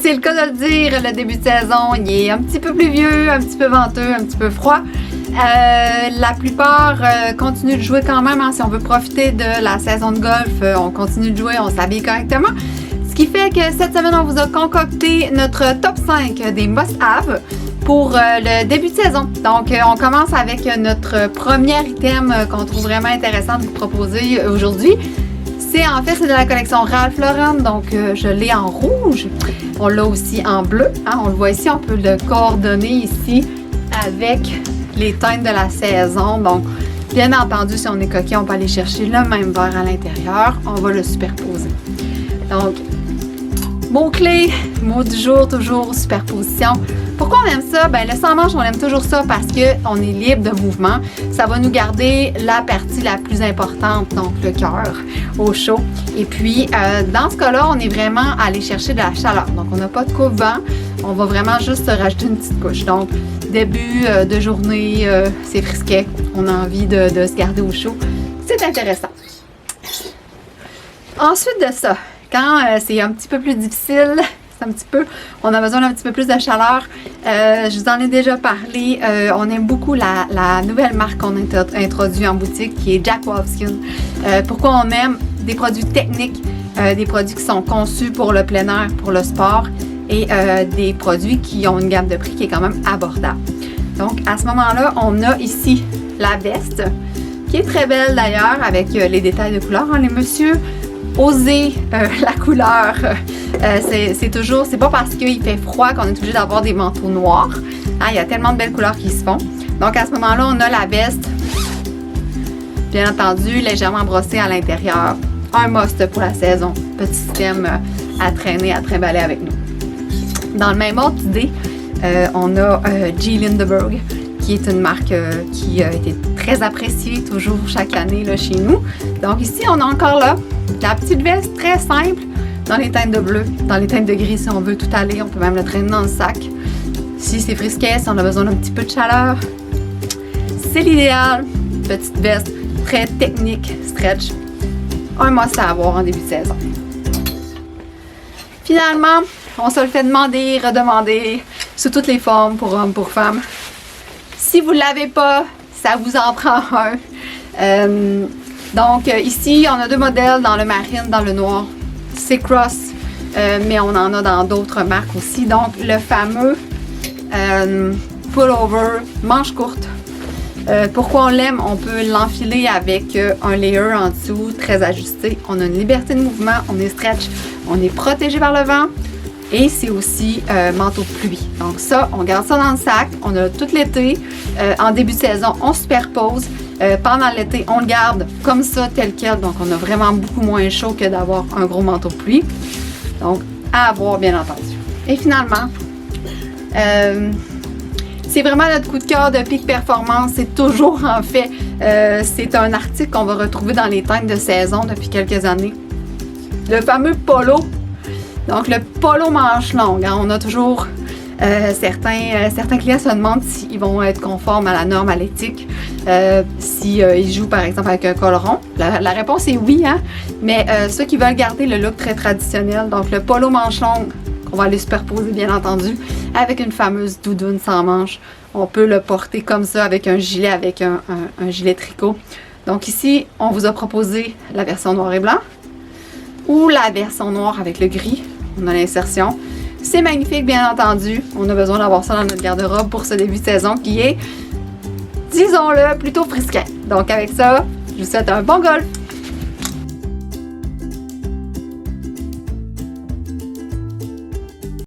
c'est le cas de le dire, le début de saison, il est un petit peu pluvieux, un petit peu venteux, un petit peu froid. La plupart continuent de jouer quand même, hein, si on veut profiter de la saison de golf, on continue de jouer, on s'habille correctement. Ce qui fait que cette semaine, on vous a concocté notre top 5 des must-have pour le début de saison. Donc, on commence avec notre premier item qu'on trouve vraiment intéressant de vous proposer aujourd'hui. C'est de la collection Ralph Lauren, donc je l'ai en rouge. On l'a aussi en bleu, hein, on le voit ici, on peut le coordonner ici avec les teintes de la saison. Donc, bien entendu, si on est coquet, on peut aller chercher le même vert à l'intérieur. On va le superposer. Donc, mot-clé, mot du jour, toujours superposition. Pourquoi on aime ça? Ben, le sans-manche, on aime toujours ça parce qu'on est libre de mouvement. Ça va nous garder la partie la plus importante, donc le cœur, au chaud. Et puis, dans ce cas-là, on est vraiment allé chercher de la chaleur. Donc, on n'a pas de coupe-vent. On va vraiment juste rajouter une petite couche. Donc, début de journée, c'est frisquet. On a envie de se garder au chaud. C'est intéressant. Ensuite de ça, quand c'est un petit peu plus difficile, on a besoin d'un petit peu plus de chaleur. Je vous en ai déjà parlé. On aime beaucoup la nouvelle marque qu'on a introduite en boutique qui est Jack Wolfskin. Pourquoi on aime des produits techniques, des produits qui sont conçus pour le plein air, pour le sport et des produits qui ont une gamme de prix qui est quand même abordable. Donc à ce moment-là, on a ici la veste qui est très belle d'ailleurs avec les détails de couleur. Hein, les messieurs, osez la couleur. C'est pas parce qu'il fait froid qu'on est obligé d'avoir des manteaux noirs. Hein, il y a tellement de belles couleurs qui se font. Donc à ce moment-là, on a la veste, bien entendu, légèrement brossée à l'intérieur. Un must pour la saison. Petit système à traîner, à trimballer avec nous. Dans le même ordre d'idée, on a J. Lindeberg, qui est une marque qui a été très appréciée toujours chaque année là, chez nous. Donc ici, on a encore là la petite veste très simple dans les teintes de bleu, dans les teintes de gris si on veut tout aller. On peut même le traîner dans le sac. Si c'est frisquet, si on a besoin d'un petit peu de chaleur, c'est l'idéal. Petite veste très technique, stretch. Un must à avoir en début de saison. Finalement, on se le fait demander, redemander sous toutes les formes pour hommes, pour femmes. Si vous ne l'avez pas, ça vous en prend un. Donc ici, on a deux modèles dans le marine, dans le noir. C'est Cross, mais on en a dans d'autres marques aussi. Donc le fameux pullover, manche courte. Pourquoi on l'aime? On peut l'enfiler avec un layer en dessous, très ajusté. On a une liberté de mouvement, on est stretch, on est protégé par le vent. Et c'est aussi manteau de pluie. Donc ça, on garde ça dans le sac. On a tout l'été. En début de saison, on superpose. Pendant l'été, on le garde comme ça, tel quel. Donc on a vraiment beaucoup moins chaud que d'avoir un gros manteau de pluie. Donc, à avoir, bien entendu. Et finalement, c'est vraiment notre coup de cœur de Peak Performance. C'est toujours, en fait, c'est un article qu'on va retrouver dans les teintes de saison depuis quelques années. Le fameux polo. Donc, le polo manche longue, hein, on a toujours certains clients se demandent s'ils vont être conformes à la norme, à l'éthique, s'ils jouent par exemple avec un col rond. La réponse est oui, hein, mais ceux qui veulent garder le look très traditionnel, donc le polo manche longue, qu'on va aller superposer bien entendu, avec une fameuse doudoune sans manche. On peut le porter comme ça avec un gilet, avec un gilet tricot. Donc ici, on vous a proposé la version noir et blanc ou la version noire avec le gris. On a l'insertion. C'est magnifique, bien entendu. On a besoin d'avoir ça dans notre garde-robe pour ce début de saison qui est, disons-le, plutôt frisquet. Donc avec ça, je vous souhaite un bon golf!